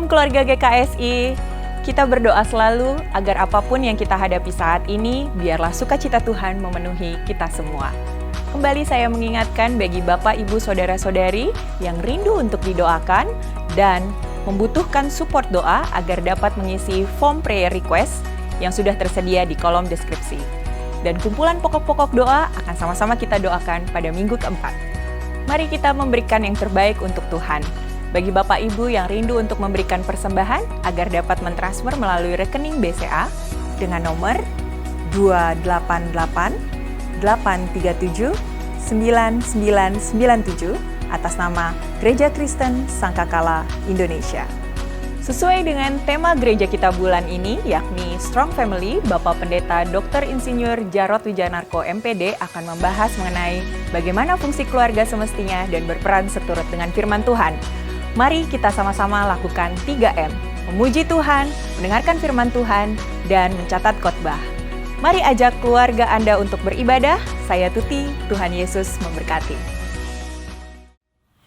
Shalom keluarga GKSI, kita berdoa selalu agar apapun yang kita hadapi saat ini, biarlah sukacita Tuhan memenuhi kita semua. Kembali saya mengingatkan bagi Bapak, Ibu, Saudara-saudari yang rindu untuk didoakan dan membutuhkan support doa agar dapat mengisi form prayer request yang sudah tersedia di kolom deskripsi. Dan kumpulan pokok-pokok doa akan sama-sama kita doakan pada minggu keempat. Mari kita memberikan yang terbaik untuk Tuhan. Bagi Bapak Ibu yang rindu untuk memberikan persembahan agar dapat mentransfer melalui rekening BCA dengan nomor 288-837-9997 atas nama Gereja Kristen Sangkakala Indonesia. Sesuai dengan tema gereja kita bulan ini, yakni Strong Family, Bapak Pendeta Dr. Insinyur Jarod Wijanarko MPD akan membahas mengenai bagaimana fungsi keluarga semestinya dan berperan seturut dengan firman Tuhan. Mari kita sama-sama lakukan 3M, memuji Tuhan, mendengarkan firman Tuhan, dan mencatat khotbah. Mari ajak keluarga Anda untuk beribadah. Saya Tuti, Tuhan Yesus memberkati.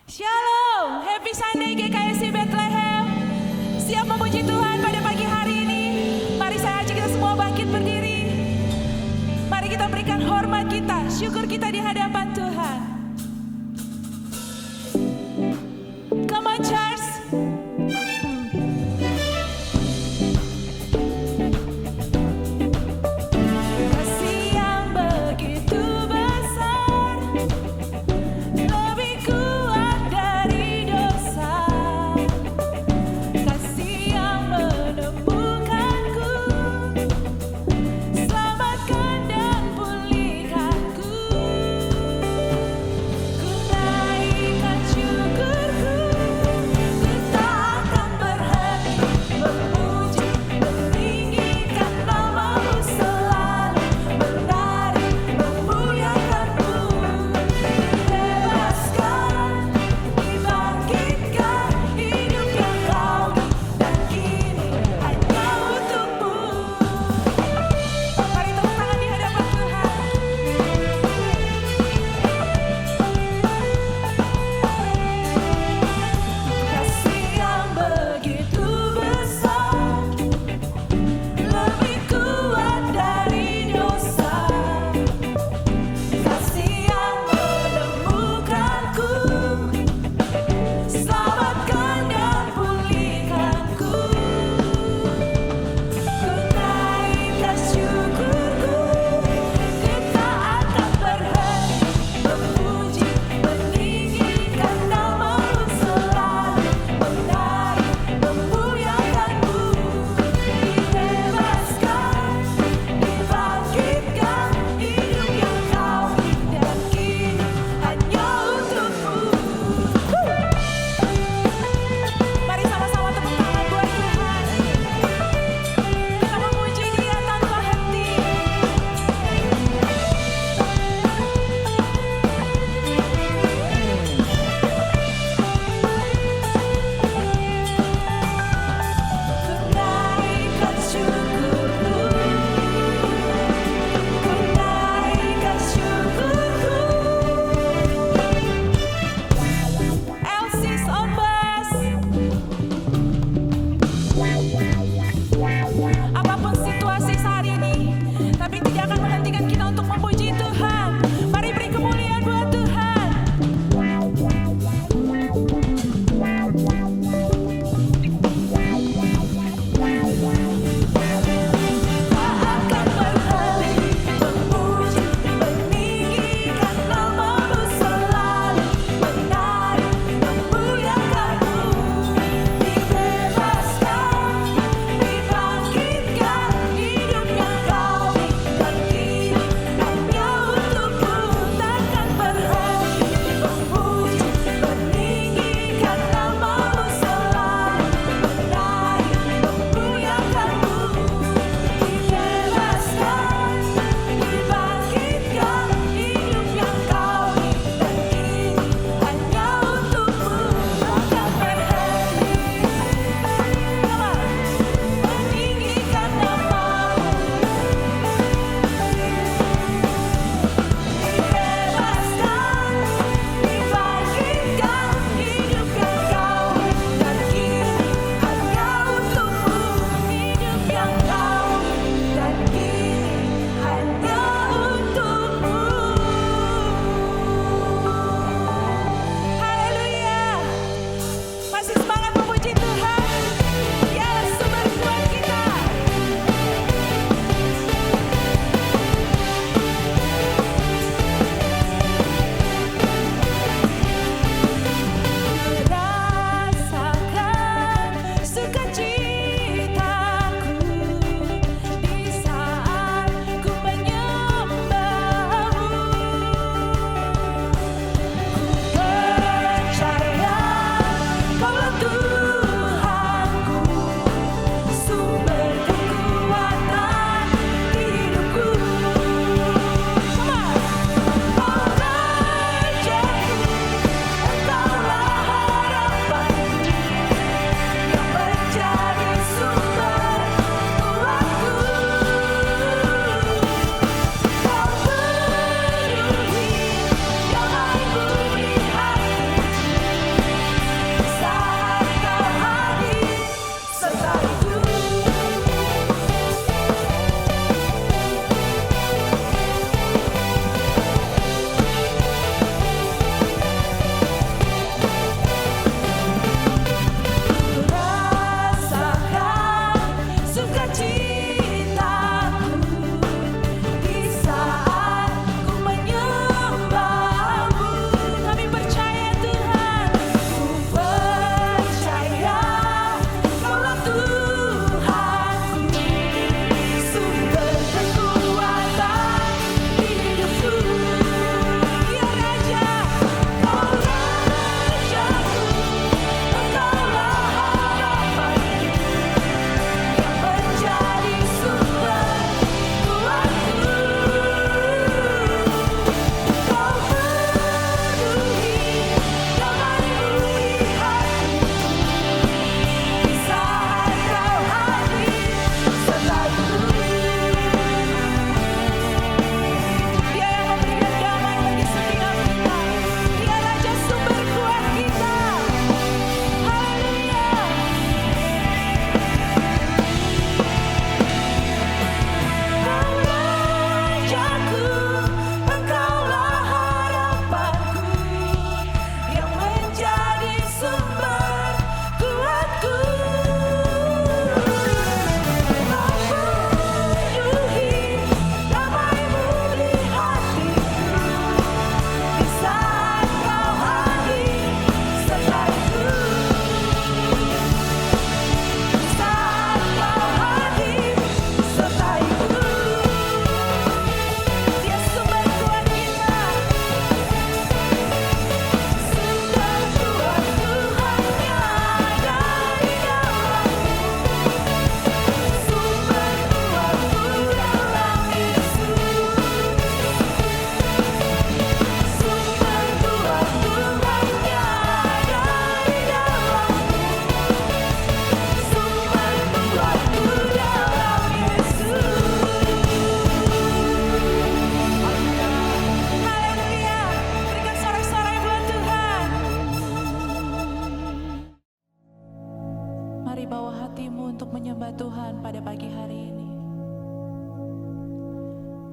Shalom, Happy Sunday GKSI Bethlehem. Siap memuji Tuhan pada pagi hari ini. Mari saya ajak kita semua bangkit berdiri. Mari kita berikan hormat kita, syukur kita di hadapan Tuhan. Come on, Charles. Kasih yang begitu besar, lebih kuat dari dosa. Kasih yang menemukanku, selamatkan dan pulihkanku.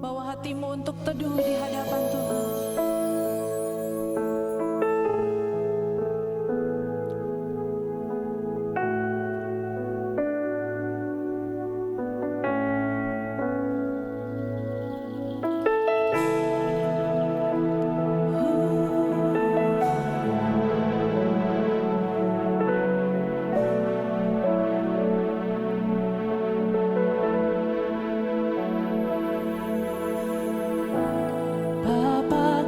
Bawa hatimu untuk teduh di hadapan Tuhan. Bapa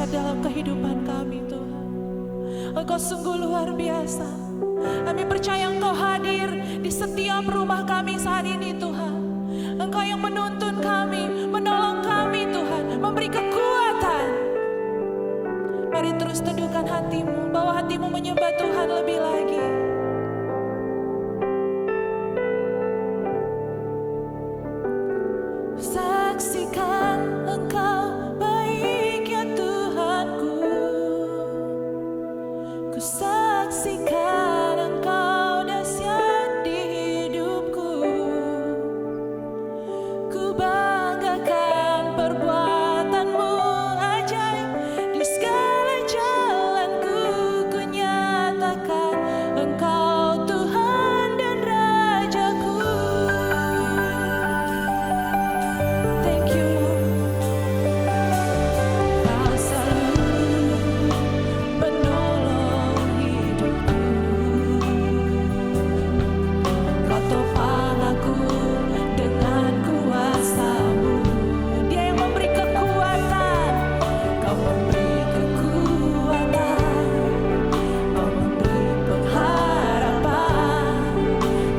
dahsyat dalam kehidupan kami Tuhan. Engkau sungguh luar biasa. Kami percaya Engkau hadir di setiap rumah kami saat ini Tuhan. Engkau yang menuntun kami, menolong kami Tuhan, memberi kekuatan. Mari terus teduhkan hatimu, bawa hatimu menyembah Tuhan lebih lagi. Saksikan Engkau baik ya Tuhanku. Ku saksikan Engkau dahsyat di hidupku. Ku banggakan perbuatan-Mu ajaib. Di segala jalanku ku nyatakan Engkau Tuhan dan Rajaku. Thank you Lord. Kau selalu menolong hidupku. Kau topang aku dengan kuasa-Mu. Dia yang memberi kekuatan. Kau memberi kekuatan. Kau memberi pengharapan.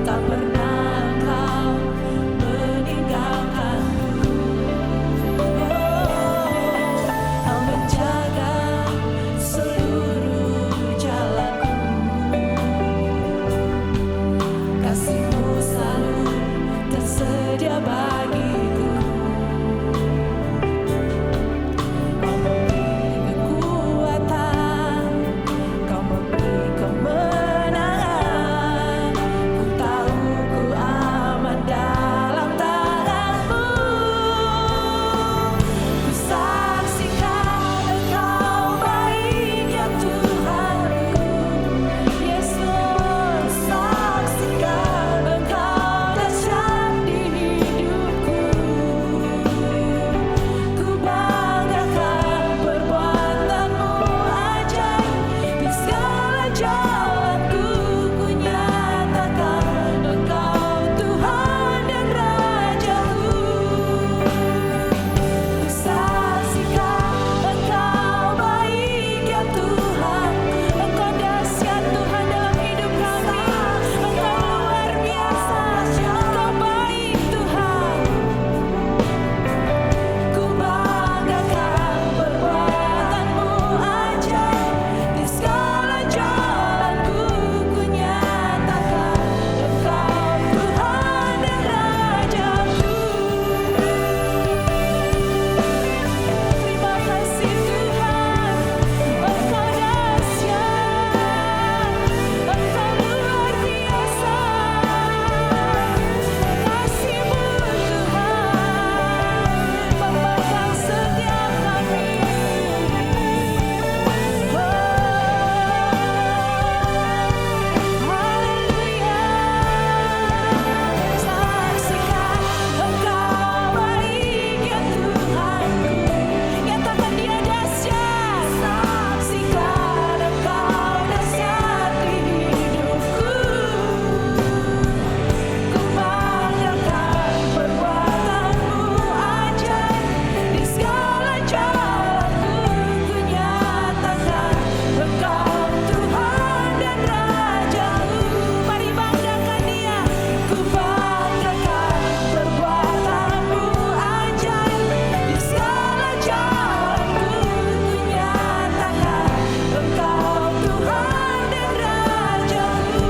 Tak pernah Engkau meninggalkanku. Kau menjaga seluruh jalanku. Kasih-Mu selalu tersedia bagiku. Kau memberi kekuatan. Kau memberi kemenangan. Ku tahu ku aman dalam tangan-Mu. Ku saksikan Engkau baik ya Tuhanku. Yes Lord, saksikan Engkau dahsyat di hidupku. Ku banggakan perbuatan-Mu ajaib. Di segala jalanku ku nyatakan Engkau Tuhan dan Rajaku. Ku saksikan Engkau baik ya Tuhan. Engkau dahsyat Tuhan dalam hidup kami. Engkau luar biasa. Engkau baik Tuhan. Ku banggakan perbuatan-Mu ajaib. Di segala jalanku ku nyatakan Engkau Tuhan dan Rajaku. Terima kasih Tuhan, Engkau dahsyat, Engkau luar biasa. Kasih-Mu Tuhan memegang setiap kami. Haleluya. Saksikan Engkau baik ya Tuhanku. Nyatakan Dia dahsyat. Saksikan Engkau dahsyat di hidupku. Ku banggakan perbuatan-Mu ajaib. Di segala jalanku ku nyatakan Engkau Tuhan dan Rajaku. Mari banggakan Dia. Ku banggakan perbuatan-Mu ajaib. Di segala jalanku ku nyatakan Engkau Tuhan dan Rajaku.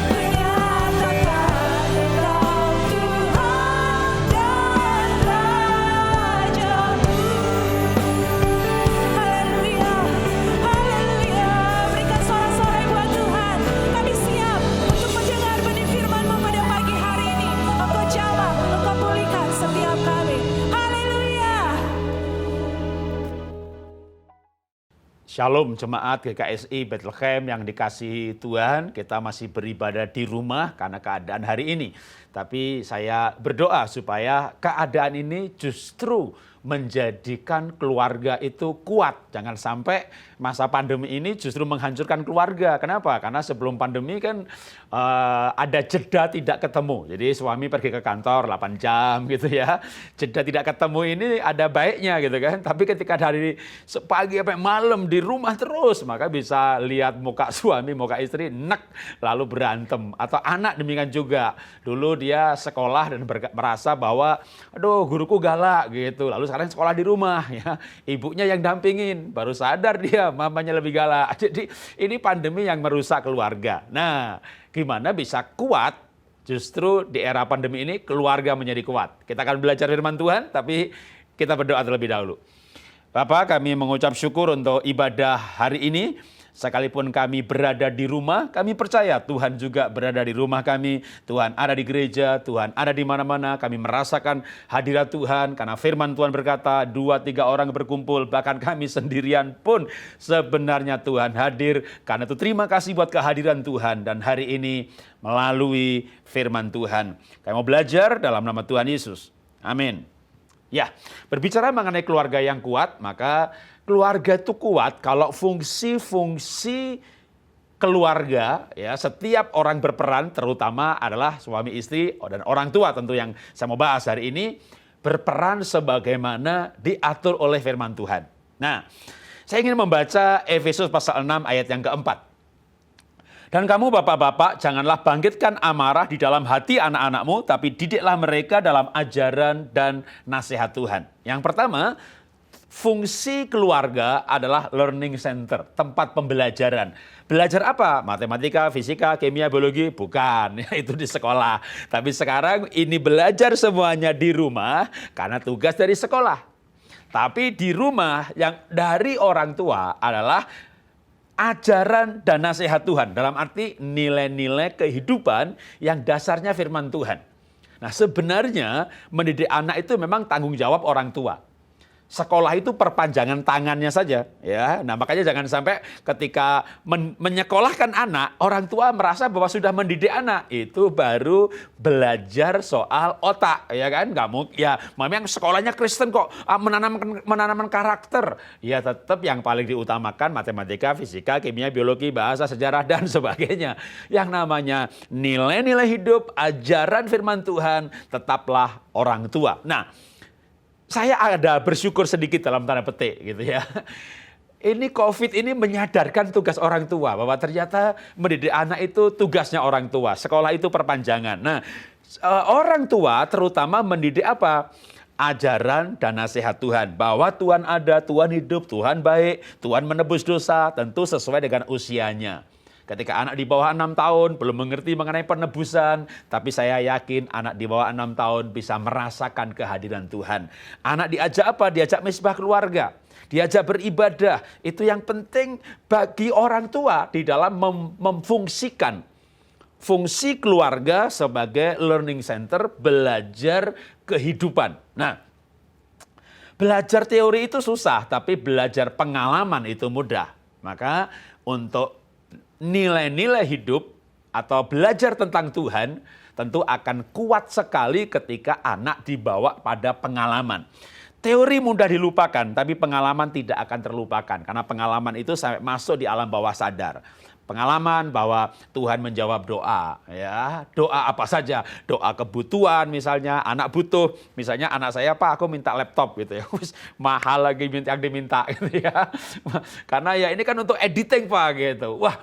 Ku nyatakan Engkau Tuhan dan Rajaku. Haleluya, haleluya. Berikan sorak-sorai buat Tuhan. Kami siap untuk mendengar benih firman-Mu pada pagi hari ini. Engkau jamah, Engkau pulihkan setiap kami. Haleluya. Shalom jemaat GKSI Bethlehem yang dikasihi Tuhan. Kita masih beribadah di rumah karena keadaan hari ini. Tapi saya berdoa supaya keadaan ini justru menjadikan keluarga itu kuat. Jangan sampai masa pandemi ini justru menghancurkan keluarga. Kenapa? Karena sebelum pandemi kan ada jeda tidak ketemu. Jadi suami pergi ke kantor 8 jam gitu ya. Jeda tidak ketemu ini ada baiknya gitu kan. Tapi ketika dari pagi sampai malam di rumah terus, maka bisa lihat muka suami, muka istri, lalu berantem. Atau anak demikian juga. Dulu dia sekolah dan merasa bahwa, aduh guruku galak gitu. Lalu sekarang sekolah di rumah ya. Ibunya yang dampingin, baru sadar dia mamanya lebih galak. Jadi ini pandemi yang merusak keluarga. Nah, gimana bisa kuat? Justru di era pandemi ini keluarga menjadi kuat. Kita akan belajar firman Tuhan, tapi kita berdoa terlebih dahulu. Bapak, kami mengucap syukur untuk ibadah hari ini. Sekalipun kami berada di rumah, kami percaya Tuhan juga berada di rumah kami. Tuhan ada di gereja, Tuhan ada di mana-mana. Kami merasakan hadirat Tuhan karena firman Tuhan berkata 2-3 orang berkumpul, bahkan kami sendirian pun sebenarnya Tuhan hadir. Karena itu terima kasih buat kehadiran Tuhan dan hari ini melalui firman Tuhan. Kami mau belajar dalam nama Tuhan Yesus. Amin. Ya, berbicara mengenai keluarga yang kuat, maka keluarga itu kuat kalau fungsi-fungsi keluarga, ya setiap orang berperan, terutama adalah suami istri dan orang tua tentu yang saya mau bahas hari ini, berperan sebagaimana diatur oleh firman Tuhan. Nah, saya ingin membaca Efesus pasal 6 ayat yang keempat. Dan kamu bapak-bapak janganlah bangkitkan amarah di dalam hati anak-anakmu, tapi didiklah mereka dalam ajaran dan nasihat Tuhan. Yang pertama, fungsi keluarga adalah learning center, tempat pembelajaran. Belajar apa? Matematika, fisika, kimia, biologi? Bukan, itu di sekolah. Tapi sekarang ini belajar semuanya di rumah karena tugas dari sekolah. Tapi di rumah yang dari orang tua adalah ajaran dan nasihat Tuhan. Dalam arti nilai-nilai kehidupan yang dasarnya firman Tuhan. Nah, sebenarnya mendidik anak itu memang tanggung jawab orang tua. Sekolah itu perpanjangan tangannya saja, ya. Nah, makanya jangan sampai ketika menyekolahkan anak, orang tua merasa bahwa sudah mendidik anak, itu baru belajar soal otak, ya kan? Nggak mungkin, ya, memang sekolahnya Kristen kok, menanamkan karakter. Ya, tetap yang paling diutamakan matematika, fisika, kimia, biologi, bahasa, sejarah dan sebagainya. Yang namanya nilai-nilai hidup, ajaran firman Tuhan, tetaplah orang tua. Nah, saya ada bersyukur sedikit dalam tanda petik gitu ya. Ini COVID ini menyadarkan tugas orang tua bahwa ternyata mendidik anak itu tugasnya orang tua. Sekolah itu perpanjangan. Nah, orang tua terutama mendidik apa? Ajaran dan nasihat Tuhan. Bahwa Tuhan ada, Tuhan hidup, Tuhan baik, Tuhan menebus dosa, tentu sesuai dengan usianya. Ketika anak di bawah 6 tahun belum mengerti mengenai penebusan, tapi saya yakin anak di bawah 6 tahun bisa merasakan kehadiran Tuhan. Anak diajak apa? Diajak misbah keluarga, diajak beribadah. Itu yang penting bagi orang tua di dalam memfungsikan fungsi keluarga sebagai learning center, belajar kehidupan. Nah, belajar teori itu susah, tapi belajar pengalaman itu mudah. Maka untuk nilai-nilai hidup atau belajar tentang Tuhan tentu akan kuat sekali ketika anak dibawa pada pengalaman. Teori mudah dilupakan, tapi pengalaman tidak akan terlupakan. Karena pengalaman itu sampai masuk di alam bawah sadar. Pengalaman bahwa Tuhan menjawab doa, ya, doa apa saja, doa kebutuhan misalnya, anak butuh, misalnya anak saya, Pak, aku minta laptop gitu ya, mahal lagi yang diminta gitu ya, karena ya ini kan untuk editing Pak gitu, wah.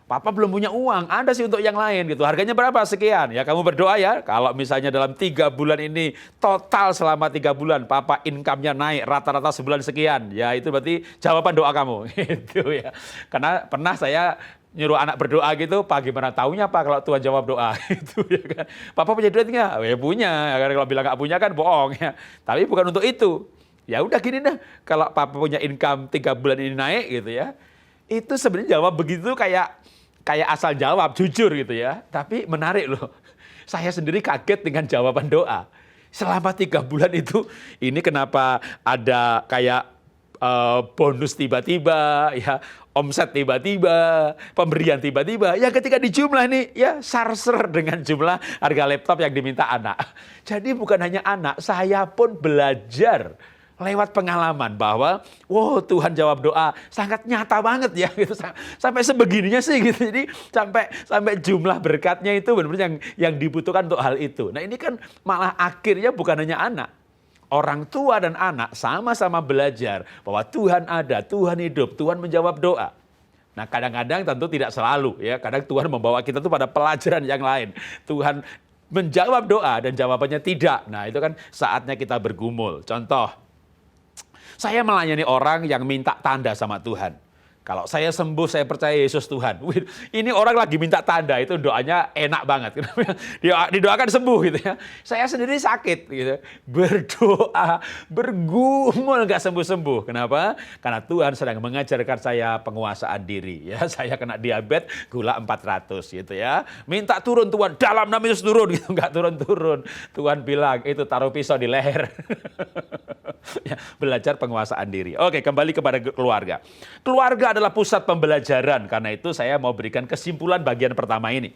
Papa belum punya uang, ada sih untuk yang lain gitu. Harganya berapa? Sekian. Ya kamu berdoa ya. Kalau misalnya dalam 3 bulan ini total selama 3 bulan Papa income-nya naik rata-rata sebulan sekian. Ya itu berarti jawaban doa kamu. Gitu ya. Karena pernah saya nyuruh anak berdoa gitu, Pak gimana taunya Pak kalau Tuhan jawab doa itu ya kan. Papa punya duit nggak? Ya punya. Kalau bilang nggak punya kan bohong ya. Tapi bukan untuk itu. Ya udah gini dah. Kalau Papa punya income 3 bulan ini naik gitu ya. Itu sebenarnya jawab begitu kayak asal jawab, jujur gitu ya. Tapi menarik loh. Saya sendiri kaget dengan jawaban doa. Selama 3 bulan itu, ini kenapa ada kayak bonus tiba-tiba, ya omset tiba-tiba, pemberian tiba-tiba. Ya ketika dijumlah nih, ya sarser dengan jumlah harga laptop yang diminta anak. Jadi bukan hanya anak, saya pun belajar lewat pengalaman bahwa, wow, Tuhan jawab doa sangat nyata banget ya, gitu. Sampai sebegininya sih, gitu. Jadi sampai jumlah berkatnya itu benar-benar yang dibutuhkan untuk hal itu. Nah ini kan malah akhirnya bukan hanya anak, orang tua dan anak sama-sama belajar bahwa Tuhan ada, Tuhan hidup, Tuhan menjawab doa. Nah kadang-kadang tentu tidak selalu ya, kadang Tuhan membawa kita tuh pada pelajaran yang lain. Tuhan menjawab doa dan jawabannya tidak. Nah itu kan saatnya kita bergumul. Contoh, saya melayani orang yang minta tanda sama Tuhan. Kalau saya sembuh, saya percaya Yesus Tuhan. Wih, ini orang lagi minta tanda, itu doanya enak banget. Didoakan sembuh gitu ya. Saya sendiri sakit gitu. Berdoa, bergumul gak sembuh-sembuh. Kenapa? Karena Tuhan sedang mengajarkan saya penguasaan diri. Ya, saya kena diabetes, gula 400 gitu ya. Minta turun Tuhan, dalam nama Yesus turun gitu. Gak turun-turun. Tuhan bilang, itu taruh pisau di leher. Ya, belajar penguasaan diri. Oke, kembali kepada keluarga. Keluarga adalah pusat pembelajaran. Karena itu saya mau berikan kesimpulan bagian pertama ini.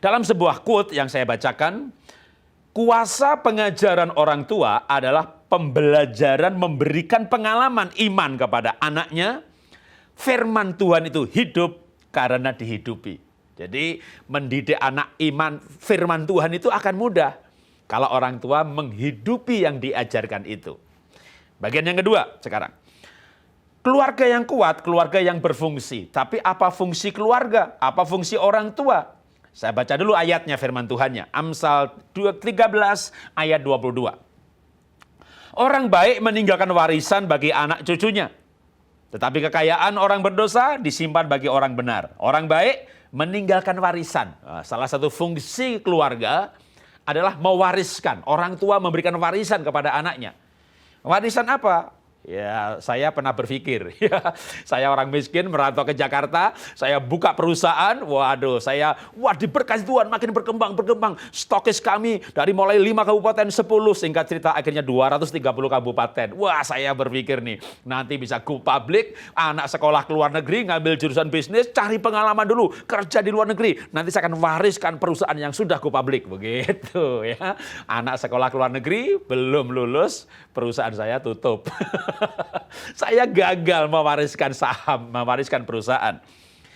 Dalam sebuah quote yang saya bacakan, kuasa pengajaran orang tua adalah pembelajaran memberikan pengalaman iman kepada anaknya. Firman Tuhan itu hidup karena dihidupi. Jadi mendidik anak iman firman Tuhan itu akan mudah kalau orang tua menghidupi yang diajarkan itu. Bagian yang kedua sekarang. Keluarga yang kuat, keluarga yang berfungsi. Tapi apa fungsi keluarga? Apa fungsi orang tua? Saya baca dulu ayatnya firman Tuhannya. Amsal 13 ayat 22. Orang baik meninggalkan warisan bagi anak cucunya. Tetapi kekayaan orang berdosa disimpan bagi orang benar. Orang baik meninggalkan warisan. Salah satu fungsi keluarga adalah mewariskan. Orang tua memberikan warisan kepada anaknya. Warisan apa? Ya, saya pernah berpikir, ya, saya orang miskin merantau ke Jakarta, saya buka perusahaan, waduh, diberkati Tuhan makin berkembang. Stokis kami dari mulai 5 kabupaten 10, singkat cerita akhirnya 230 kabupaten. Wah, saya berpikir nih, nanti bisa go public, anak sekolah ke luar negeri, ngambil jurusan bisnis, cari pengalaman dulu, kerja di luar negeri. Nanti saya akan wariskan perusahaan yang sudah go public, begitu ya. Anak sekolah ke luar negeri, belum lulus, perusahaan saya tutup. Saya gagal mewariskan saham, mewariskan perusahaan.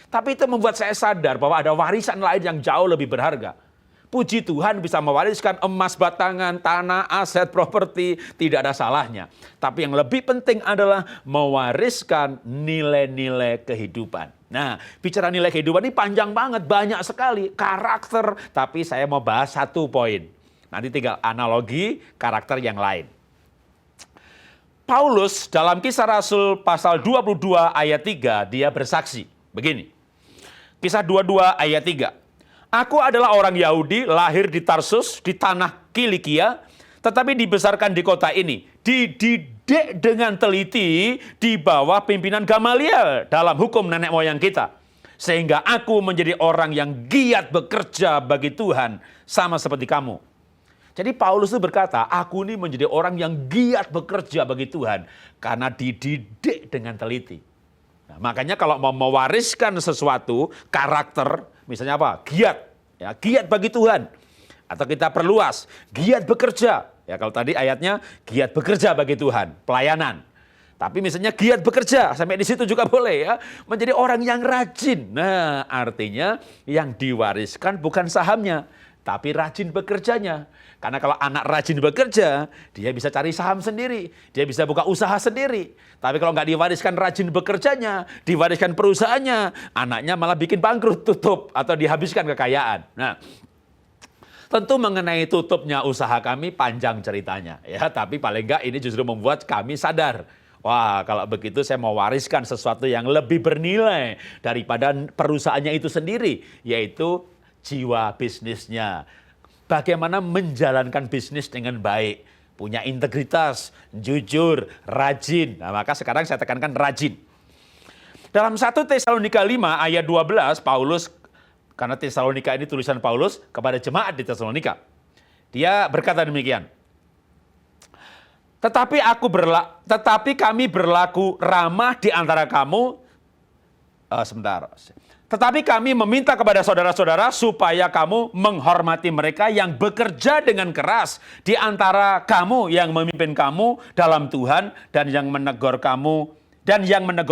Tapi itu membuat saya sadar bahwa ada warisan lain yang jauh lebih berharga. Puji Tuhan bisa mewariskan emas batangan, tanah, aset, properti, tidak ada salahnya. Tapi yang lebih penting adalah mewariskan nilai-nilai kehidupan. Nah, bicara nilai kehidupan ini panjang banget, banyak sekali, karakter. Tapi saya mau bahas satu poin. Nanti tinggal analogi karakter yang lain. Paulus dalam Kisah Rasul pasal 22 ayat 3, dia bersaksi. Begini, Kisah 22 ayat 3. Aku adalah orang Yahudi, lahir di Tarsus, di tanah Kilikia, tetapi dibesarkan di kota ini. Dididik dengan teliti di bawah pimpinan Gamaliel dalam hukum nenek moyang kita. Sehingga aku menjadi orang yang giat bekerja bagi Tuhan, sama seperti kamu. Jadi Paulus itu berkata, aku ini menjadi orang yang giat bekerja bagi Tuhan karena dididik dengan teliti. Nah, makanya kalau mau mewariskan sesuatu, karakter, misalnya apa? Giat, ya, giat bagi Tuhan. Atau kita perluas, giat bekerja. Ya, kalau tadi ayatnya giat bekerja bagi Tuhan, pelayanan. Tapi misalnya giat bekerja, sampai di situ juga boleh ya. Menjadi orang yang rajin. Nah, artinya yang diwariskan bukan sahamnya, tapi rajin bekerjanya. Karena kalau anak rajin bekerja, dia bisa cari saham sendiri. Dia bisa buka usaha sendiri. Tapi kalau nggak diwariskan rajin bekerjanya, diwariskan perusahaannya, anaknya malah bikin bangkrut, tutup, atau dihabiskan kekayaan. Nah, tentu mengenai tutupnya usaha kami panjang ceritanya. Ya, tapi paling nggak ini justru membuat kami sadar. Wah, kalau begitu saya mau wariskan sesuatu yang lebih bernilai daripada perusahaannya itu sendiri, yaitu jiwa bisnisnya. Bagaimana menjalankan bisnis dengan baik, punya integritas, jujur, rajin. Nah, maka sekarang saya tekankan rajin. Dalam 1 Tesalonika 5 ayat 12, Paulus, karena Tesalonika ini tulisan Paulus kepada jemaat di Tesalonika. Dia berkata demikian. Tetapi kami berlaku ramah di antara kamu. Tetapi kami meminta kepada saudara-saudara supaya kamu menghormati mereka yang bekerja dengan keras di antara kamu yang memimpin kamu dalam Tuhan dan yang menegur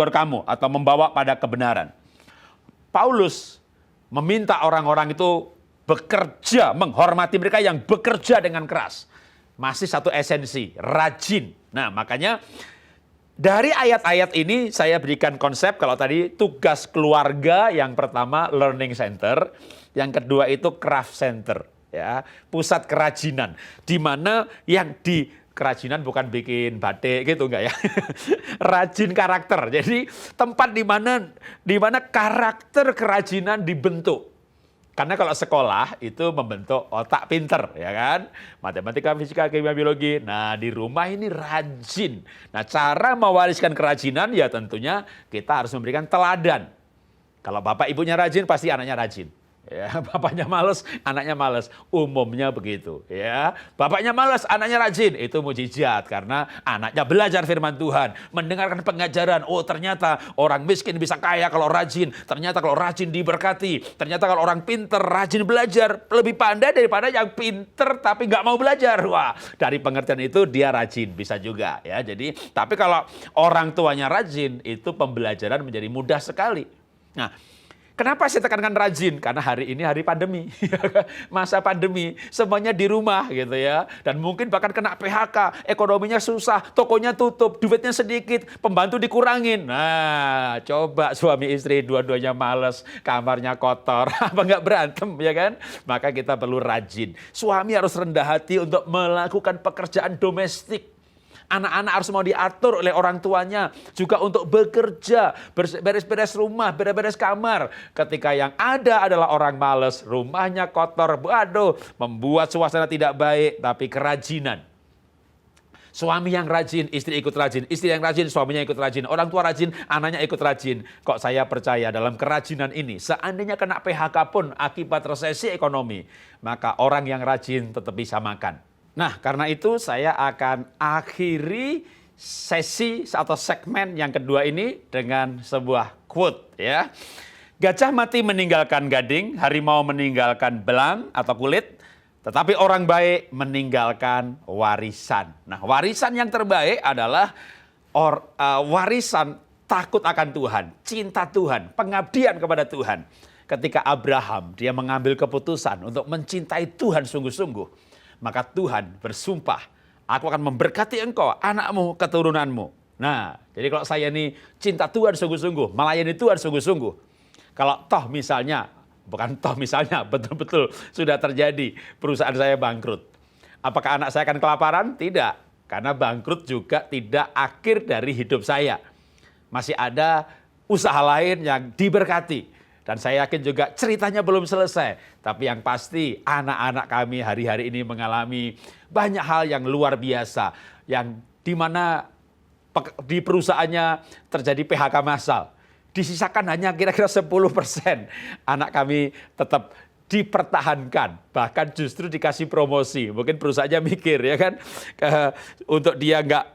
kamu atau membawa pada kebenaran. Paulus meminta orang-orang itu bekerja, menghormati mereka yang bekerja dengan keras. Masih satu esensi, rajin. Nah, makanya dari ayat-ayat ini saya berikan konsep, kalau tadi tugas keluarga yang pertama learning center, yang kedua itu craft center, ya, pusat kerajinan, di mana yang di kerajinan bukan bikin batik gitu enggak ya. Rajin karakter. Jadi tempat di mana karakter kerajinan dibentuk. Karena kalau sekolah itu membentuk otak pinter, ya kan? Matematika, fisika, kimia, biologi. Nah, di rumah ini rajin. Nah, cara mewariskan kerajinan ya tentunya kita harus memberikan teladan. Kalau bapak ibunya rajin, pasti anaknya rajin. Ya, bapaknya malas, anaknya malas. Umumnya begitu. Ya, bapaknya malas, anaknya rajin. Itu mujizat karena anaknya belajar firman Tuhan, mendengarkan pengajaran. Oh, ternyata orang miskin bisa kaya kalau rajin. Ternyata kalau rajin diberkati. Ternyata kalau orang pinter rajin belajar lebih pandai daripada yang pinter tapi nggak mau belajar. Wah, dari pengertian itu dia rajin bisa juga. Ya, jadi tapi kalau orang tuanya rajin itu pembelajaran menjadi mudah sekali. Nah, kenapa saya tekankan rajin? Karena hari ini hari pandemi, masa pandemi, semuanya di rumah gitu ya. Dan mungkin bahkan kena PHK, ekonominya susah, tokonya tutup, duitnya sedikit, pembantu dikurangin. Nah, coba suami istri dua-duanya males, kamarnya kotor, apa nggak berantem ya kan? Maka kita perlu rajin. Suami harus rendah hati untuk melakukan pekerjaan domestik. Anak-anak harus mau diatur oleh orang tuanya. Juga untuk bekerja, beres-beres rumah, beres-beres kamar. Ketika yang ada adalah orang malas, rumahnya kotor, waduh, membuat suasana tidak baik, tapi kerajinan. Suami yang rajin, istri ikut rajin. Istri yang rajin, suaminya ikut rajin. Orang tua rajin, anaknya ikut rajin. Kok saya percaya dalam kerajinan ini, seandainya kena PHK pun akibat resesi ekonomi, maka orang yang rajin tetap bisa makan. Nah, karena itu saya akan akhiri sesi atau segmen yang kedua ini dengan sebuah quote ya. Gajah mati meninggalkan gading, harimau meninggalkan belang atau kulit, tetapi orang baik meninggalkan warisan. Nah, warisan yang terbaik adalah warisan takut akan Tuhan, cinta Tuhan, pengabdian kepada Tuhan. Ketika Abraham, dia mengambil keputusan untuk mencintai Tuhan sungguh-sungguh, maka Tuhan bersumpah, aku akan memberkati engkau, anakmu, keturunanmu. Nah, jadi kalau saya ini cinta Tuhan sungguh-sungguh, melayani Tuhan sungguh-sungguh. Kalau betul-betul sudah terjadi, perusahaan saya bangkrut. Apakah anak saya akan kelaparan? Tidak. Karena bangkrut juga tidak akhir dari hidup saya. Masih ada usaha lain yang diberkati. Dan saya yakin juga ceritanya belum selesai. Tapi yang pasti anak-anak kami hari-hari ini mengalami banyak hal yang luar biasa. Yang dimana di perusahaannya terjadi PHK massal. Disisakan hanya kira-kira 10%. Anak kami tetap dipertahankan. Bahkan justru dikasih promosi. Mungkin perusahaannya mikir ya kan. Untuk dia nggak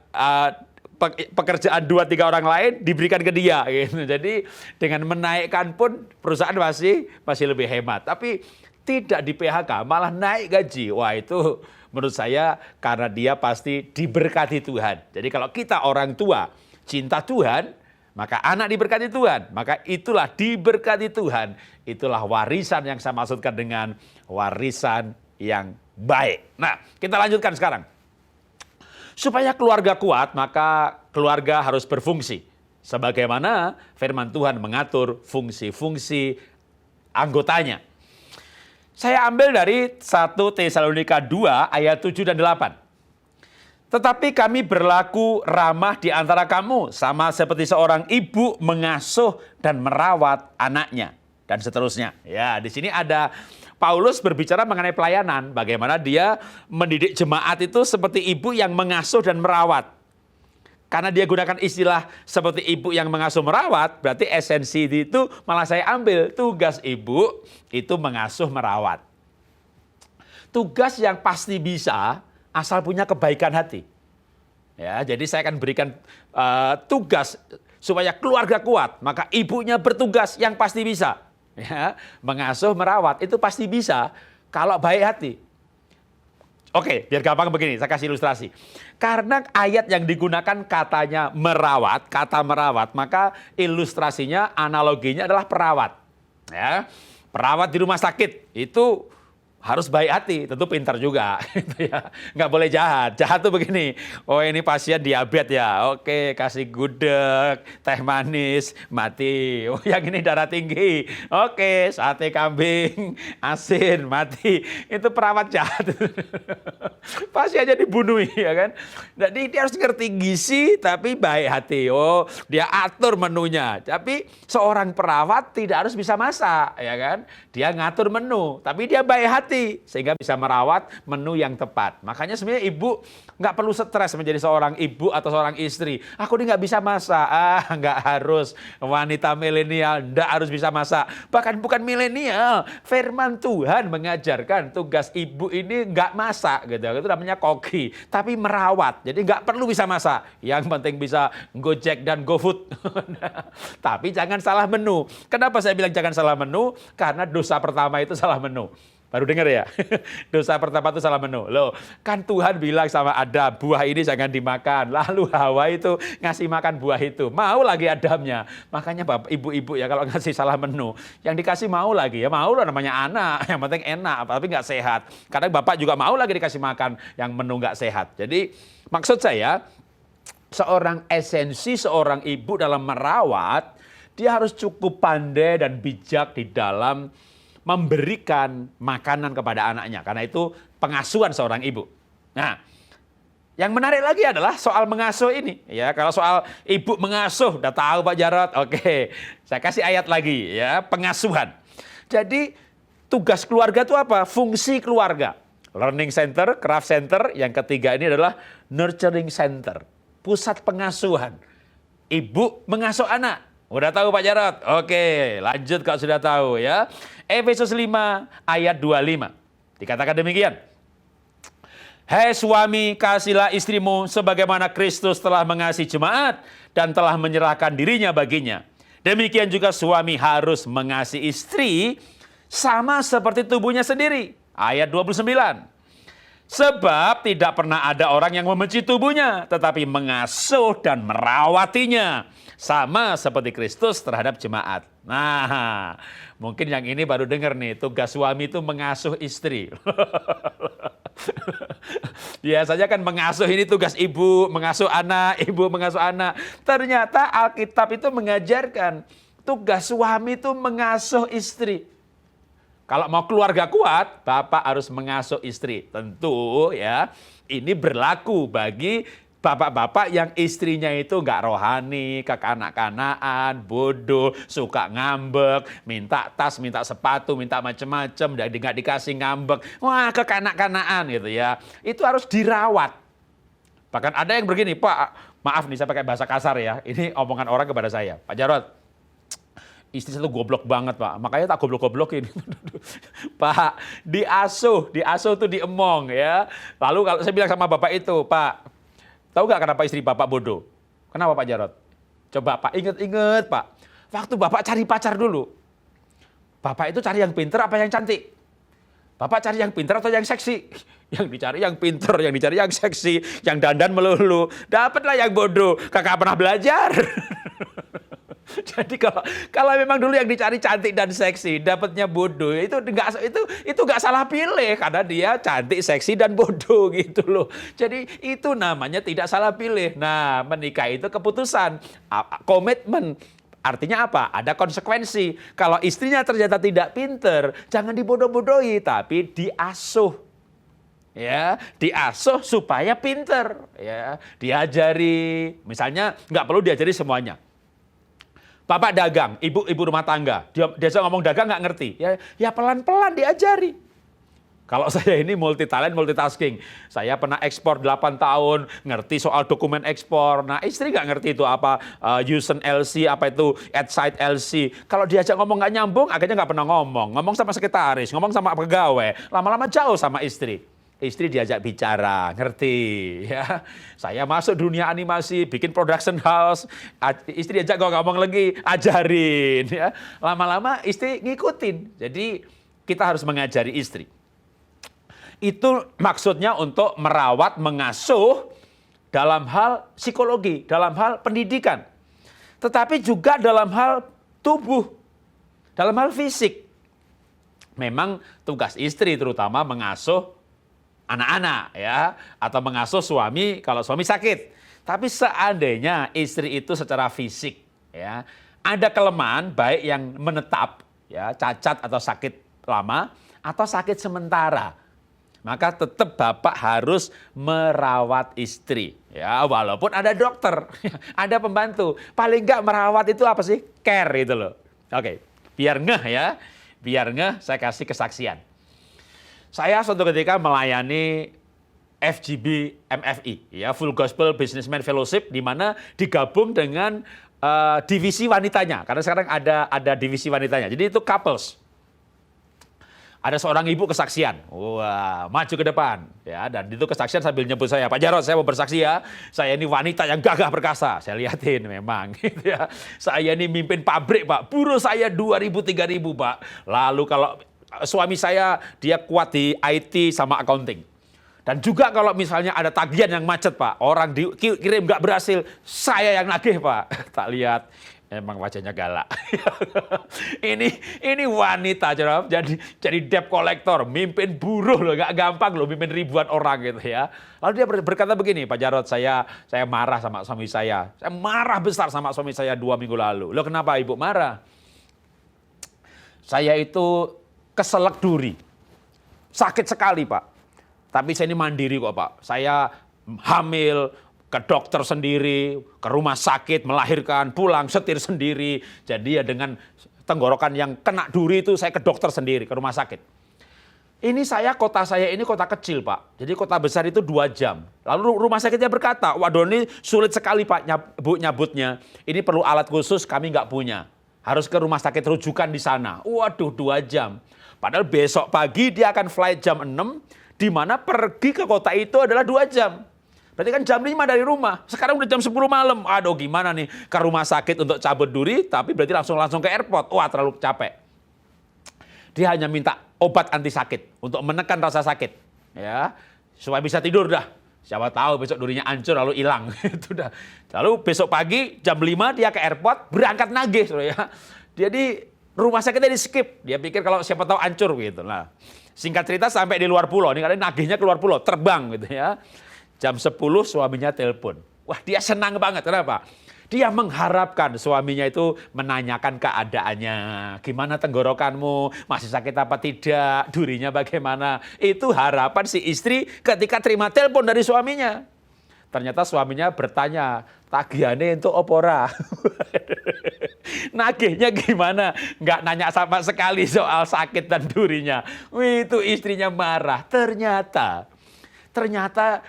pekerjaan 2-3 orang lain diberikan ke dia gitu. Jadi dengan menaikkan pun perusahaan masih lebih hemat. Tapi tidak di PHK, malah naik gaji. Wah, itu menurut saya karena dia pasti diberkati Tuhan. Jadi kalau kita orang tua cinta Tuhan, maka anak diberkati Tuhan. Maka itulah diberkati Tuhan. Itulah warisan yang saya maksudkan dengan warisan yang baik. Nah, kita lanjutkan sekarang. Supaya keluarga kuat, maka keluarga harus berfungsi. Sebagaimana firman Tuhan mengatur fungsi-fungsi anggotanya. Saya ambil dari 1 Tesalonika 2 ayat 7 dan 8. Tetapi kami berlaku ramah di antara kamu, sama seperti seorang ibu mengasuh dan merawat anaknya. Dan seterusnya. Ya, di sini ada Paulus berbicara mengenai pelayanan, bagaimana dia mendidik jemaat itu seperti ibu yang mengasuh dan merawat. Karena dia gunakan istilah seperti ibu yang mengasuh merawat, berarti esensi itu malah saya ambil. Tugas ibu itu mengasuh merawat. Tugas yang pasti bisa asal punya kebaikan hati. Ya, jadi saya akan berikan tugas supaya keluarga kuat, maka ibunya bertugas yang pasti bisa. ya, mengasuh, merawat, itu pasti bisa kalau baik hati. Oke, biar gampang begini, saya kasih ilustrasi. Karena ayat yang digunakan katanya merawat, kata merawat, maka ilustrasinya, analoginya adalah perawat. Ya, perawat di rumah sakit itu harus baik hati, tentu pintar juga, gitu ya. Nggak boleh jahat. Jahat tuh begini, oh ini pasien diabetes ya, oke kasih gudeg, teh manis, mati. Oh yang ini darah tinggi, oke sate kambing, asin, mati. Itu perawat jahat. Pasiennya dibunuh ya kan. Jadi dia harus ngerti gizi tapi baik hati. Oh dia atur menunya. Tapi seorang perawat tidak harus bisa masak, ya kan. Dia ngatur menu, tapi dia baik hati sehingga bisa merawat menu yang tepat. Makanya sebenarnya ibu nggak perlu stres menjadi seorang ibu atau seorang istri. Aku ini nggak bisa masak. Nggak harus. Wanita milenial nggak harus bisa masak. Bahkan bukan milenial. Firman Tuhan mengajarkan tugas ibu ini nggak masak gitu. Itu namanya koki. Tapi merawat. Jadi nggak perlu bisa masak. Yang penting bisa Gojek dan GoFood. Tapi jangan salah menu. Kenapa saya bilang jangan salah menu? Karena dosa pertama itu salah menu. Baru dengar ya? Dosa pertama itu salah menu. Loh, kan Tuhan bilang sama Adam, buah ini jangan dimakan. Lalu Hawa itu ngasih makan buah itu. Mau lagi Adamnya. Makanya bapak, ibu-ibu ya kalau ngasih salah menu, yang dikasih mau lagi. Ya mau lah namanya anak. Yang penting enak, tapi nggak sehat. Kadang bapak juga mau lagi dikasih makan yang menu nggak sehat. Jadi maksud saya, seorang esensi seorang ibu dalam merawat, dia harus cukup pandai dan bijak di dalam memberikan makanan kepada anaknya. Karena itu pengasuhan seorang ibu. Nah, yang menarik lagi adalah soal mengasuh ini. Ya, kalau soal ibu mengasuh, udah tahu Pak Jarot. Oke, saya kasih ayat lagi ya, pengasuhan. Jadi tugas keluarga itu apa? Fungsi keluarga. Learning center, craft center. Yang ketiga ini adalah nurturing center. Pusat pengasuhan. Ibu mengasuh anak. Udah tahu Pak Jarot? Oke, lanjut kalau sudah tahu ya. Efesus 5 ayat 25. Dikatakan demikian. Hei suami, kasihilah istrimu sebagaimana Kristus telah mengasihi jemaat dan telah menyerahkan dirinya baginya. Demikian juga suami harus mengasihi istri sama seperti tubuhnya sendiri. Ayat 29. Sebab tidak pernah ada orang yang membenci tubuhnya, tetapi mengasuh dan merawatinya. Sama seperti Kristus terhadap jemaat. Nah, mungkin yang ini baru dengar nih, tugas suami itu mengasuh istri. Biasanya kan mengasuh ini tugas ibu, mengasuh anak, ibu mengasuh anak. Ternyata Alkitab itu mengajarkan tugas suami itu mengasuh istri. Kalau mau keluarga kuat, bapak harus mengasuh istri. Tentu ya, ini berlaku bagi bapak-bapak yang istrinya itu nggak rohani, kekanak-kanaan, bodoh, suka ngambek, minta tas, minta sepatu, minta macam-macam, dan nggak dikasih ngambek. Wah, kekanak-kanaan gitu ya. Itu harus dirawat. Bahkan ada yang begini, Pak, maaf nih saya pakai bahasa kasar ya. Ini omongan orang kepada saya. Pak Jarot, istri saya tuh goblok banget Pak, makanya tak goblok-goblokin. Pak, diasuh tuh diemong ya. Lalu kalau saya bilang sama bapak itu, Pak, tahu nggak kenapa istri bapak bodoh? Kenapa Pak Jarot? Coba Pak, inget-inget Pak. Waktu bapak cari pacar dulu, bapak itu cari yang pinter apa yang cantik? Bapak cari yang pinter atau yang seksi? Yang dicari yang pinter, yang dicari yang seksi, yang dandan melulu. Dapatlah yang bodoh, kakak pernah belajar. Jadi kalau memang dulu yang dicari cantik dan seksi, dapatnya bodoh, itu nggak salah pilih karena dia cantik, seksi dan bodoh gitu loh. Jadi itu namanya tidak salah pilih. Nah, menikah itu keputusan, komitmen. Artinya apa? Ada konsekuensi. Kalau istrinya ternyata tidak pinter, jangan dibodoh-bodohi, tapi diasuh. Ya, diasuh supaya pinter. Ya, diajari. Misalnya nggak perlu diajari semuanya. Bapak dagang, ibu rumah tangga, dia ngomong dagang nggak ngerti, ya pelan-pelan diajari. Kalau saya ini multi talent, multitasking. Saya pernah ekspor 8 tahun, ngerti soal dokumen ekspor. Nah istri nggak ngerti itu apa, Usen LC, apa itu Adside LC. Kalau diajak ngomong nggak nyambung, akhirnya nggak pernah ngomong. Ngomong sama sekretaris, ngomong sama pegawai, lama-lama jauh sama istri. Istri diajak bicara, ngerti ya. Saya masuk dunia animasi, bikin production house, istri diajak ngomong lagi, ajarin ya. Lama-lama istri ngikutin. Jadi kita harus mengajari istri. Itu maksudnya untuk merawat, mengasuh dalam hal psikologi, dalam hal pendidikan. Tetapi juga dalam hal tubuh, dalam hal fisik. Memang tugas istri terutama mengasuh anak-anak ya, atau mengasuh suami kalau suami sakit. Tapi seandainya istri itu secara fisik ya ada kelemahan baik yang menetap ya, cacat atau sakit lama atau sakit sementara, maka tetap bapak harus merawat istri ya, walaupun ada dokter, ada pembantu. Paling enggak merawat itu apa sih? Care itu loh. Oke, biar ngeh ya, biar ngeh saya kasih kesaksian. Saya suatu ketika melayani FGB MFI, ya Full Gospel Businessman Fellowship, di mana digabung dengan divisi wanitanya, karena sekarang ada divisi wanitanya. Jadi itu couples. Ada seorang ibu kesaksian, wah maju ke depan, ya, dan itu kesaksian sambil nyebut saya, Pak Jarod, saya mau bersaksi ya, saya ini wanita yang gagah perkasa. Saya liatin memang, gitu ya. Saya ini mimpin pabrik Pak, buruh saya 2.000 3.000 Pak. Lalu kalau suami saya dia kuat di IT sama accounting. Dan juga kalau misalnya ada tagihan yang macet Pak, orang dikirim nggak berhasil, saya yang nagih Pak. Tak lihat, emang wajahnya galak. ini wanita jadi debt collector, mimpin buruh loh, nggak gampang loh mimpin ribuan orang gitu ya. Lalu dia berkata begini, Pak Jarod, saya marah sama suami saya marah besar sama suami saya 2 minggu lalu. Loh kenapa ibu marah? Saya itu keselak duri. Sakit sekali Pak. Tapi saya ini mandiri kok Pak. Saya hamil, ke dokter sendiri, ke rumah sakit, melahirkan, pulang, setir sendiri. Jadi ya dengan tenggorokan yang kena duri itu saya ke dokter sendiri, ke rumah sakit. Kota saya ini kota kecil Pak. Jadi kota besar itu 2 jam. Lalu rumah sakitnya berkata, waduh ini sulit sekali Pak Bu nyabutnya. Ini perlu alat khusus, kami nggak punya. Harus ke rumah sakit rujukan di sana. Waduh 2 jam. Padahal besok pagi dia akan flight jam 6, di mana pergi ke kota itu adalah 2 jam. Berarti kan jam 5 dari rumah. Sekarang udah jam 10 malam. Aduh gimana nih ke rumah sakit untuk cabut duri, tapi berarti langsung ke airport. Wah terlalu capek. Dia hanya minta obat anti sakit untuk menekan rasa sakit. Ya, supaya bisa tidur dah. Siapa tahu besok durinya hancur lalu hilang. Itu dah. Lalu besok pagi jam 5 dia ke airport, berangkat nagih. Ya. Jadi rumah sakitnya di skip. Dia pikir kalau siapa tahu hancur gitu. Nah, singkat cerita sampai di luar pulau. Ini karena nagihnya keluar pulau, terbang gitu ya. Jam 10 suaminya telepon. Wah dia senang banget. Kenapa? Dia mengharapkan suaminya itu menanyakan keadaannya. Gimana tenggorokanmu? Masih sakit apa tidak? Durinya bagaimana? Itu harapan si istri ketika terima telepon dari suaminya. Ternyata suaminya bertanya, tagihannya untuk opora. Nagihnya gimana? Nggak nanya sama sekali soal sakit dan durinya. Wih, itu istrinya marah. Ternyata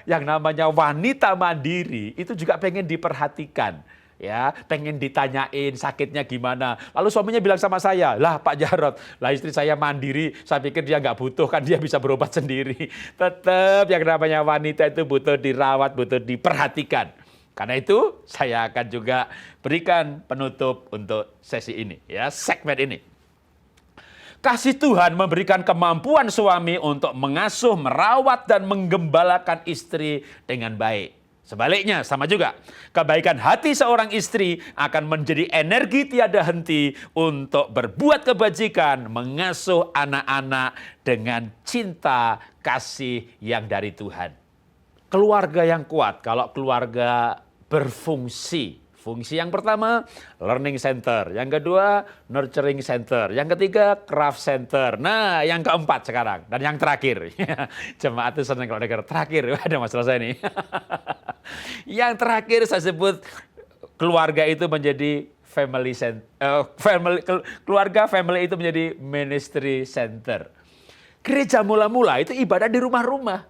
yang namanya wanita mandiri itu juga pengen diperhatikan. Ya, pengen ditanyain sakitnya gimana. Lalu suaminya bilang sama saya, lah Pak Jarod, lah istri saya mandiri, saya pikir dia nggak butuh, kan dia bisa berobat sendiri. Tetap yang namanya wanita itu butuh dirawat, butuh diperhatikan. Karena itu saya akan juga berikan penutup untuk sesi ini, ya, segmen ini. Kasih Tuhan memberikan kemampuan suami untuk mengasuh, merawat, dan menggembalakan istri dengan baik. Sebaliknya, sama juga. Kebaikan hati seorang istri akan menjadi energi tiada henti untuk berbuat kebajikan, mengasuh anak-anak dengan cinta kasih yang dari Tuhan. Keluarga yang kuat, kalau keluarga berfungsi. Fungsi yang pertama, learning center. Yang kedua, nurturing center. Yang ketiga, craft center. Nah, yang keempat sekarang. Dan yang terakhir. Jemaat itu senang kalau dengar terakhir. Ada masalah saya nih. Yang terakhir saya sebut, keluarga itu menjadi family center. Keluarga family itu menjadi ministry center. Gereja mula-mula itu ibadah di rumah-rumah.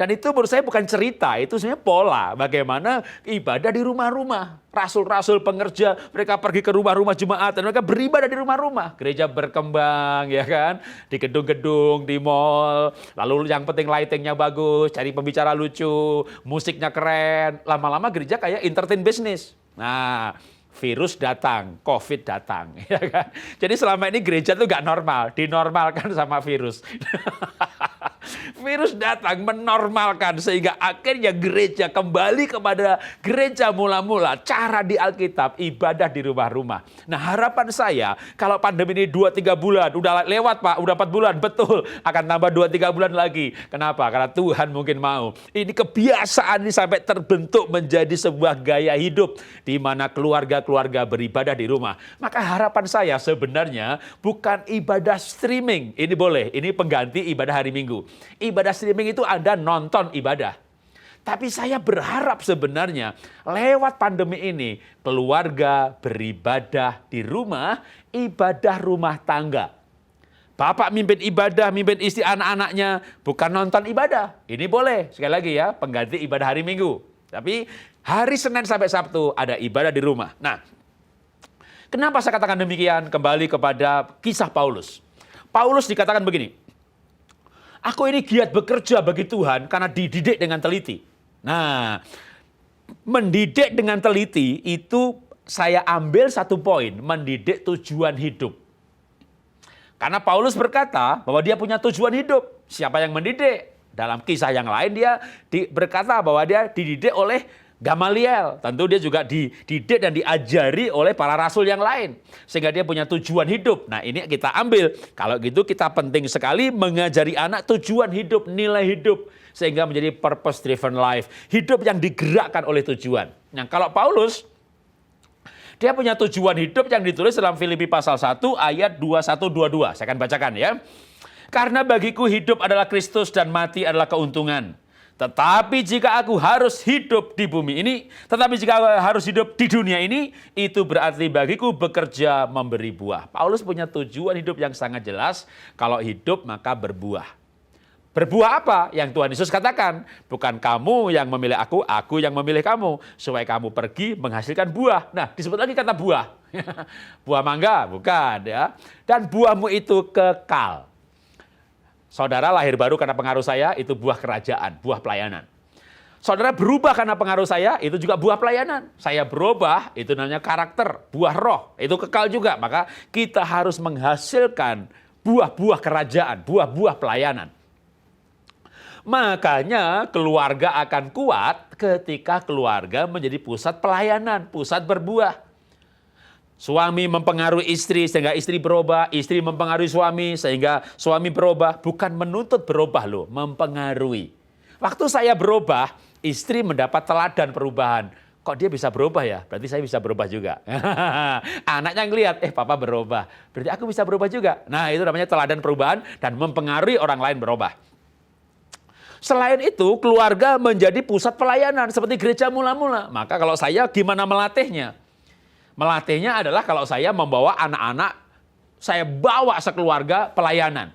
Dan itu menurut saya bukan cerita, itu sebenarnya pola bagaimana ibadah di rumah-rumah. Rasul-rasul pengerja, mereka pergi ke rumah-rumah jemaat dan mereka beribadah di rumah-rumah. Gereja berkembang, ya kan, di gedung-gedung, di mall. Lalu yang penting lightingnya bagus, cari pembicara lucu, musiknya keren. Lama-lama gereja kayak entertain business. Nah, virus datang, COVID datang, ya kan. Jadi selama ini gereja tuh gak normal, dinormalkan sama virus. Virus datang menormalkan sehingga akhirnya gereja kembali kepada gereja mula-mula, cara di Alkitab, ibadah di rumah-rumah. Nah, harapan saya kalau pandemi ini 2-3 bulan, udah lewat Pak, udah 4 bulan, betul, akan tambah 2-3 bulan lagi. Kenapa? Karena Tuhan mungkin mau. Ini kebiasaan ini sampai terbentuk menjadi sebuah gaya hidup di mana keluarga-keluarga beribadah di rumah. Maka harapan saya sebenarnya bukan ibadah streaming. Ini boleh, ini pengganti ibadah hari Minggu. Ibadah streaming itu Anda nonton ibadah. Tapi saya berharap sebenarnya lewat pandemi ini keluarga beribadah di rumah, ibadah rumah tangga. Bapak mimpin ibadah, mimpin istri anak-anaknya, bukan nonton ibadah. Ini boleh, sekali lagi ya, pengganti ibadah hari Minggu. Tapi hari Senin sampai Sabtu ada ibadah di rumah. Nah, kenapa saya katakan demikian? Kembali kepada kisah Paulus. Paulus dikatakan begini, aku ini giat bekerja bagi Tuhan karena dididik dengan teliti. Nah, mendidik dengan teliti itu saya ambil satu poin, mendidik tujuan hidup. Karena Paulus berkata bahwa dia punya tujuan hidup. Siapa yang mendidik? Dalam kisah yang lain dia berkata bahwa dia dididik oleh Gamaliel. Tentu dia juga dididik dan diajari oleh para rasul yang lain. Sehingga dia punya tujuan hidup. Nah, ini kita ambil. Kalau gitu kita penting sekali mengajari anak tujuan hidup, nilai hidup. Sehingga menjadi purpose driven life. Hidup yang digerakkan oleh tujuan. Nah, kalau Paulus, dia punya tujuan hidup yang ditulis dalam Filipi pasal 1 ayat 21-22. Saya akan bacakan ya. Karena bagiku hidup adalah Kristus dan mati adalah keuntungan. Tetapi jika aku harus hidup di bumi ini, tetapi jika aku harus hidup di dunia ini, itu berarti bagiku bekerja memberi buah. Paulus punya tujuan hidup yang sangat jelas. Kalau hidup maka berbuah. Berbuah apa? Yang Tuhan Yesus katakan, bukan kamu yang memilih aku yang memilih kamu. Supaya kamu pergi menghasilkan buah. Nah, disebut lagi kata buah. Buah mangga, bukan ya. Dan buahmu itu kekal. Saudara lahir baru karena pengaruh saya, itu buah kerajaan, buah pelayanan. Saudara berubah karena pengaruh saya, itu juga buah pelayanan. Saya berubah, itu namanya karakter, buah roh, itu kekal juga. Maka kita harus menghasilkan buah-buah kerajaan, buah-buah pelayanan. Makanya keluarga akan kuat ketika keluarga menjadi pusat pelayanan, pusat berbuah. Suami mempengaruhi istri sehingga istri berubah, istri mempengaruhi suami sehingga suami berubah. Bukan menuntut berubah loh, mempengaruhi. Waktu saya berubah, istri mendapat teladan perubahan. Kok dia bisa berubah ya? Berarti saya bisa berubah juga. Anaknya ngelihat, papa berubah. Berarti aku bisa berubah juga. Nah, itu namanya teladan perubahan dan mempengaruhi orang lain berubah. Selain itu, keluarga menjadi pusat pelayanan seperti gereja mula-mula. Maka kalau saya gimana melatihnya? Melatihnya adalah kalau saya membawa anak-anak, saya bawa sekeluarga pelayanan.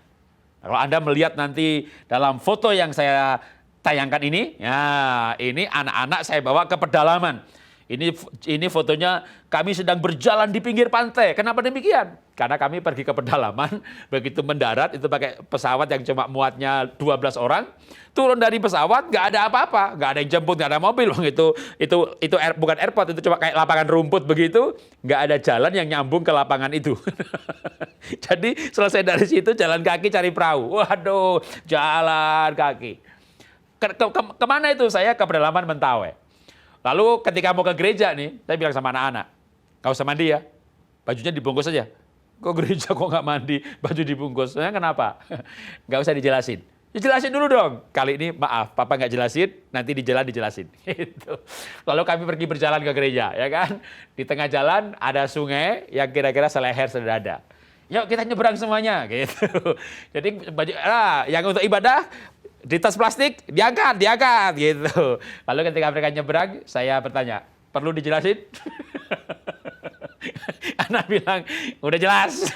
Kalau Anda melihat nanti dalam foto yang saya tayangkan ini, ya ini anak-anak saya bawa ke pedalaman. Ini fotonya kami sedang berjalan di pinggir pantai. Kenapa demikian? Karena kami pergi ke pedalaman, begitu mendarat itu pakai pesawat yang cuma muatnya 12 orang. Turun dari pesawat nggak ada apa-apa, nggak ada yang jemput, nggak ada mobil. Bukan airport, itu cuma kayak lapangan rumput begitu, nggak ada jalan yang nyambung ke lapangan itu. Jadi selesai dari situ jalan kaki cari perahu. Waduh, jalan kaki. Kemana itu? Saya ke pedalaman Mentawai. Lalu ketika mau ke gereja nih, saya bilang sama anak-anak, nggak usah mandi ya, bajunya dibungkus aja. Kok gereja kok nggak mandi, baju dibungkus? Kenapa? Nggak usah dijelasin. Dijelasin dulu dong. Kali ini maaf, papa nggak jelasin, nanti di jalan dijelasin. Gitu. Lalu kami pergi berjalan ke gereja, ya kan? Di tengah jalan ada sungai yang kira-kira seleher sedada. Yuk kita nyebrang semuanya, gitu. Jadi yang untuk ibadah di tas plastik diangkat gitu. Lalu ketika mereka nyebrang, saya bertanya, perlu dijelasin? Anak bilang, udah jelas.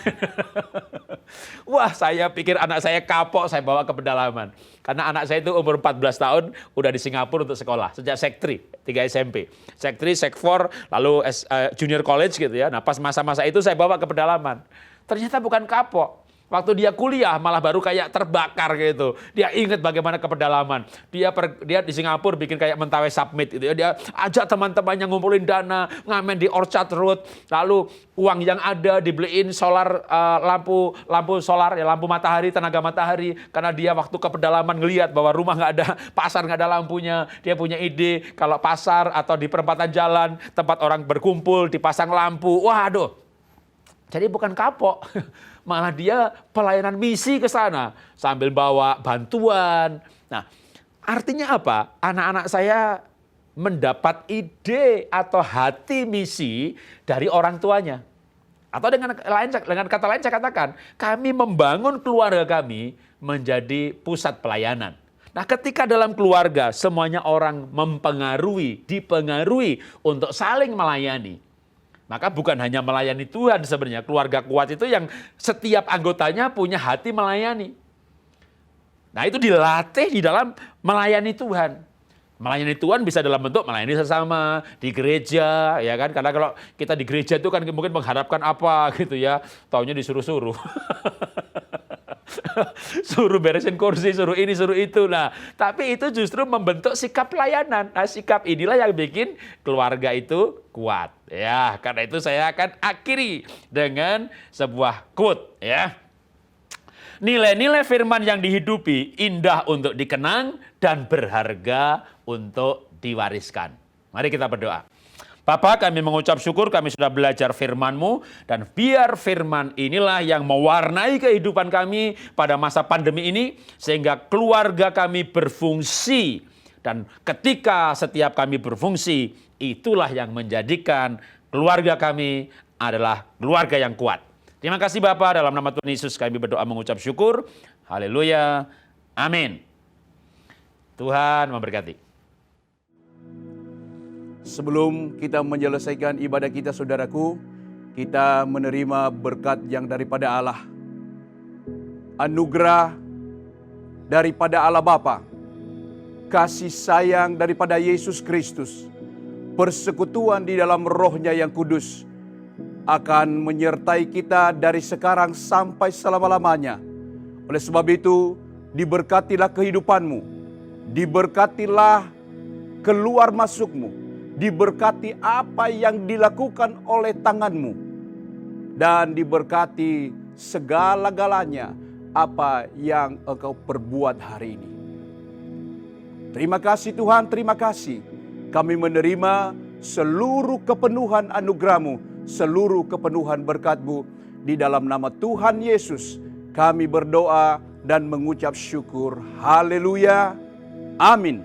Wah, saya pikir anak saya kapok, saya bawa ke pedalaman. Karena anak saya itu umur 14 tahun, udah di Singapura untuk sekolah. Sejak Sek 3, 3 SMP. Sek 3, Sek 4, lalu junior college gitu ya. Nah, pas masa-masa itu saya bawa ke pedalaman. Ternyata bukan kapok. Waktu dia kuliah malah baru kayak terbakar gitu. Dia ingat bagaimana ke pedalaman. Dia di Singapura bikin kayak Mentawai Summit gitu ya. Dia ajak teman-temannya ngumpulin dana, ngamen di Orchard Road. Lalu uang yang ada dibeliin solar, lampu solar, ya lampu matahari, tenaga matahari. Karena dia waktu ke pedalaman ngelihat bahwa rumah nggak ada, pasar nggak ada lampunya. Dia punya ide kalau pasar atau di perempatan jalan, tempat orang berkumpul, dipasang lampu. Waduh. Jadi bukan kapok, malah dia pelayanan misi ke sana sambil bawa bantuan. Nah, artinya apa? Anak-anak saya mendapat ide atau hati misi dari orang tuanya. Atau dengan kata lain saya katakan, kami membangun keluarga kami menjadi pusat pelayanan. Nah, ketika dalam keluarga semuanya orang dipengaruhi untuk saling melayani. Maka bukan hanya melayani Tuhan sebenarnya, keluarga kuat itu yang setiap anggotanya punya hati melayani. Nah, itu dilatih di dalam melayani Tuhan. Melayani Tuhan bisa dalam bentuk melayani sesama, di gereja, ya kan? Karena kalau kita di gereja itu kan mungkin mengharapkan apa gitu ya, taunya disuruh-suruh. Suruh beresin kursi, suruh ini, suruh itu. Nah, tapi itu justru membentuk sikap pelayanan. Nah, sikap inilah yang bikin keluarga itu kuat. Ya, karena itu saya akan akhiri dengan sebuah quote, ya. Nilai-nilai firman yang dihidupi indah untuk dikenang dan berharga untuk diwariskan. Mari kita berdoa. Bapa, kami mengucap syukur kami sudah belajar firman-Mu, dan biar firman inilah yang mewarnai kehidupan kami pada masa pandemi ini, sehingga keluarga kami berfungsi. Dan ketika setiap kami berfungsi, itulah yang menjadikan keluarga kami adalah keluarga yang kuat. Terima kasih Bapa, dalam nama Tuhan Yesus kami berdoa mengucap syukur. Haleluya. Amin. Tuhan memberkati. Sebelum kita menyelesaikan ibadah kita, saudaraku, kita menerima berkat yang daripada Allah. Anugerah daripada Allah Bapa, kasih sayang daripada Yesus Kristus, persekutuan di dalam Roh-Nya yang kudus akan menyertai kita dari sekarang sampai selama-lamanya. Oleh sebab itu, diberkatilah kehidupanmu, diberkatilah keluar masukmu, diberkati apa yang dilakukan oleh tanganmu, dan diberkati segala-galanya apa yang engkau perbuat hari ini. Terima kasih Tuhan, terima kasih. Kami menerima seluruh kepenuhan anugerah-Mu, seluruh kepenuhan berkat-Mu. Di dalam nama Tuhan Yesus kami berdoa dan mengucap syukur. Haleluya. Amin.